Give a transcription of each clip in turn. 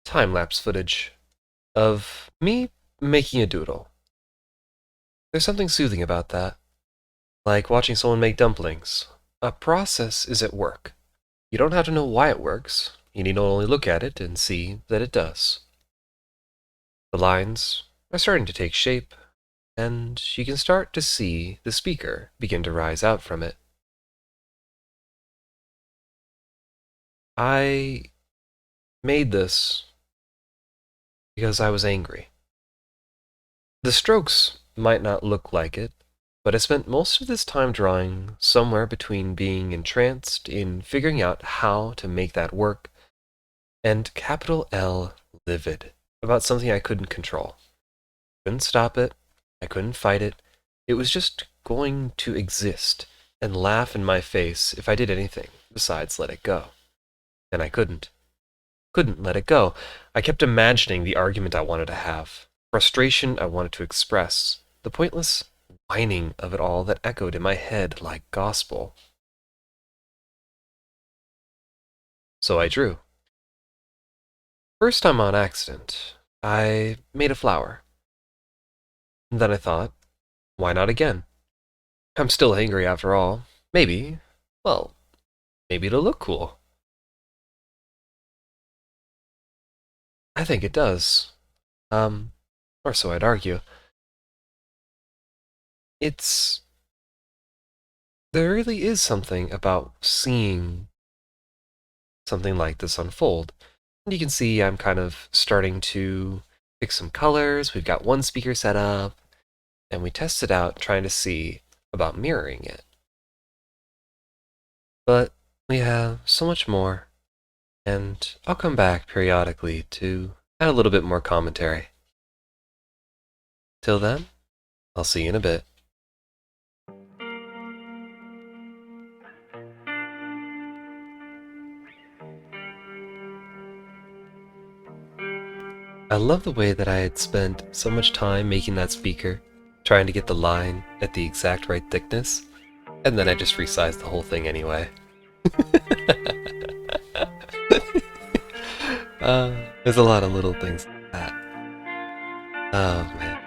time-lapse footage of me making a doodle. There's something soothing about that, like watching someone make dumplings. A process is at work. You don't have to know why it works, you need to only look at it and see that it does. The lines are starting to take shape, and you can start to see the speaker begin to rise out from it. I made this because I was angry. The strokes might not look like it, but I spent most of this time drawing somewhere between being entranced in figuring out how to make that work and capital L livid about something I couldn't control. Couldn't stop it, I couldn't fight it, it was just going to exist and laugh in my face if I did anything besides let it go. And I couldn't. Couldn't let it go. I kept imagining the argument I wanted to have, frustration I wanted to express, the pointless whining of it all that echoed in my head like gospel. So I drew. First time on accident, I made a flower. And then I thought, why not again? I'm still angry after all. Maybe, well, maybe it'll look cool. I think it does. Or so I'd argue. There really is something about seeing something like this unfold. And you can see I'm kind of starting to pick some colors. We've got one speaker set up, and we test it out trying to see about mirroring it. But we have so much more, and I'll come back periodically to add a little bit more commentary. Till then, I'll see you in a bit. I love the way that I had spent so much time making that speaker, trying to get the line at the exact right thickness, and then I just resized the whole thing anyway. There's a lot of little things like that. Oh man.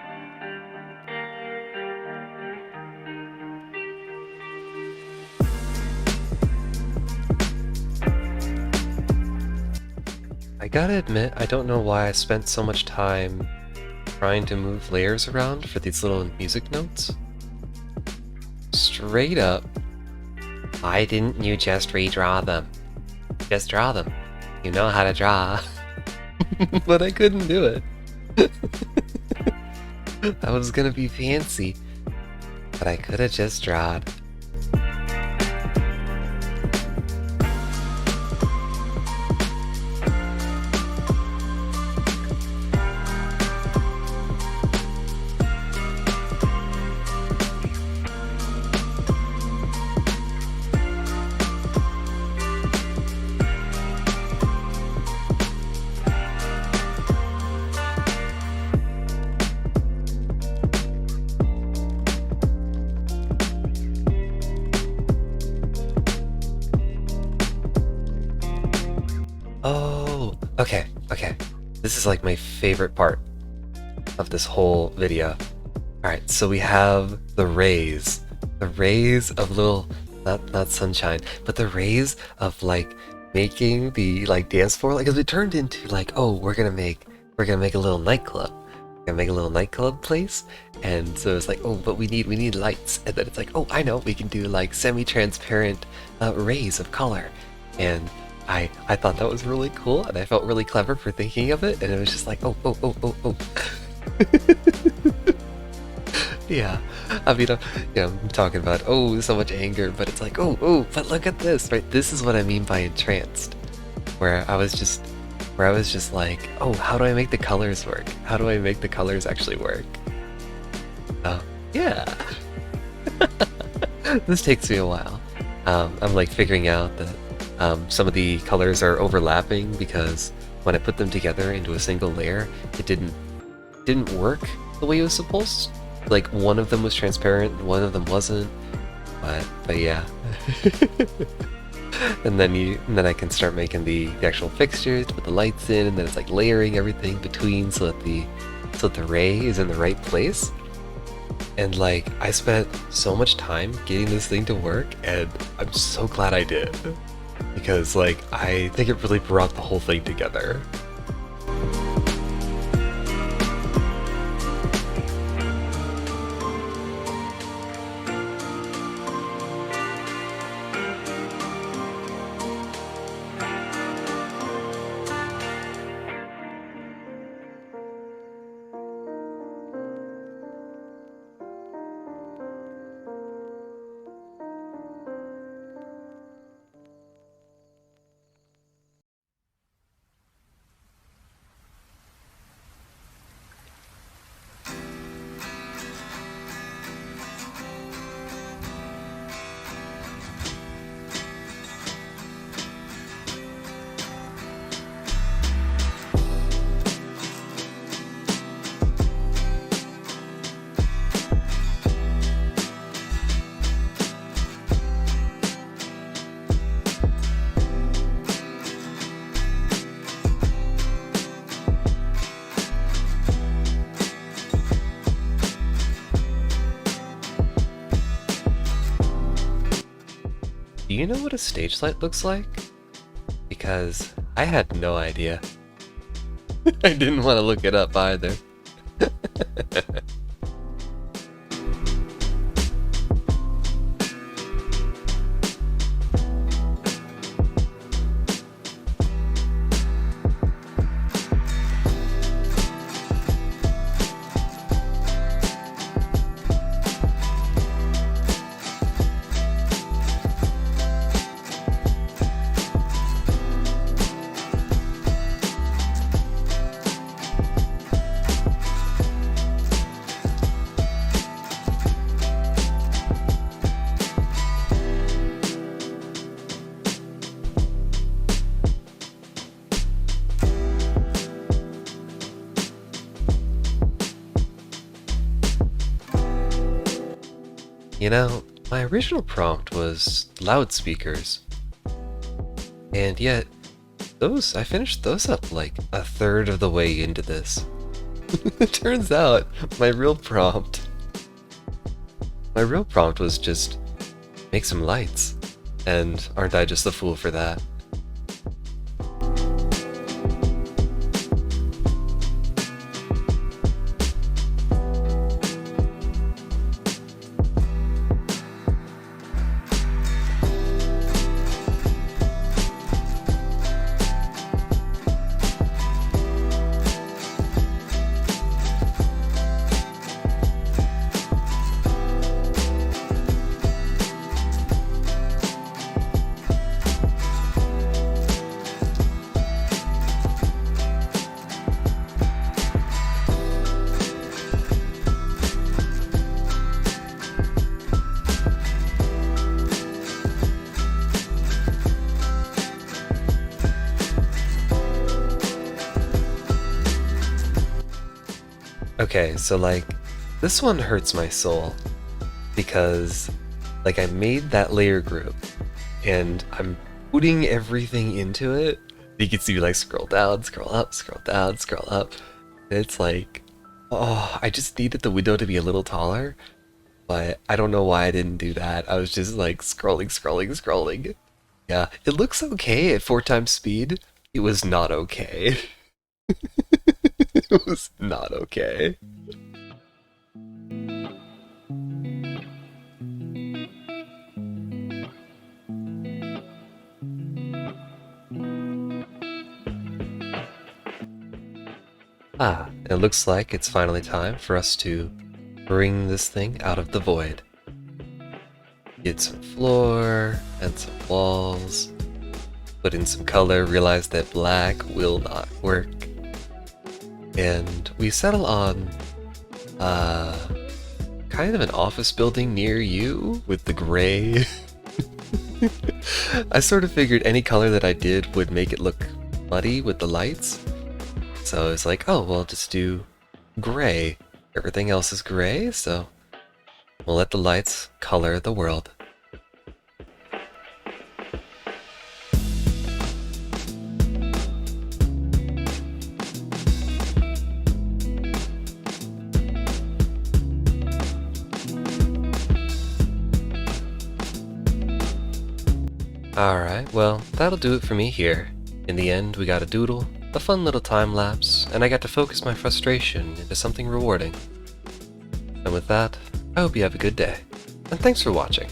I gotta admit, I don't know why I spent so much time trying to move layers around for these little music notes. Straight up, why didn't you just redraw them? Just draw them. You know how to draw. But I couldn't do it. That was gonna be fancy. But I could have just drawn. Oh, okay. This is like my favorite part of this whole video. Alright, so we have the rays. The rays of little, not sunshine, but the rays of like making the like dance floor, like, 'cause it turned into like, oh, we're gonna make a little nightclub. We're gonna make a little nightclub place. And so it's like, oh, but we need lights. And then it's like, oh, I know, we can do like semi-transparent rays of color. And I thought that was really cool, and I felt really clever for thinking of it, and it was just like, oh. Yeah, I mean, I'm talking about, oh, so much anger, but it's like, oh, but look at this, right? This is what I mean by entranced, where I was just like, oh, how do I make the colors work? How do I make the colors actually work? Oh, yeah. This takes me a while. I'm like figuring out that some of the colors are overlapping because when I put them together into a single layer, it didn't work the way it was supposed. Like one of them was transparent, one of them wasn't. But yeah. And then I can start making the actual fixtures, put the lights in, and then it's like layering everything between so that the ray is in the right place. And like I spent so much time getting this thing to work, and I'm so glad I did. Because like I think it really brought the whole thing together. Do you know what a stage light looks like? Because I had no idea. I didn't want to look it up either. You know, my original prompt was loudspeakers, and yet I finished those up like a third of the way into this. It turns out my real prompt was just make some lights, and aren't I just the fool for that? Okay, so like, this one hurts my soul, because like I made that layer group, and I'm putting everything into it. You can see me like scroll down, scroll up, scroll down, scroll up. And it's like, oh, I just needed the window to be a little taller, but I don't know why I didn't do that. I was just like scrolling, scrolling, scrolling. Yeah, it looks okay at 4x speed. It was not okay. It was not okay. Ah, it looks like it's finally time for us to bring this thing out of the void. Get some floor and some walls. Put in some color, realize that black will not work. And we settle on kind of an office building near you with the gray. I sort of figured any color that I did would make it look muddy with the lights. So it's like, oh, well, just do gray. Everything else is gray, so we'll let the lights color the world. Alright, well, that'll do it for me here. In the end, we got a doodle, a fun little time lapse, and I got to focus my frustration into something rewarding. And with that, I hope you have a good day, and thanks for watching.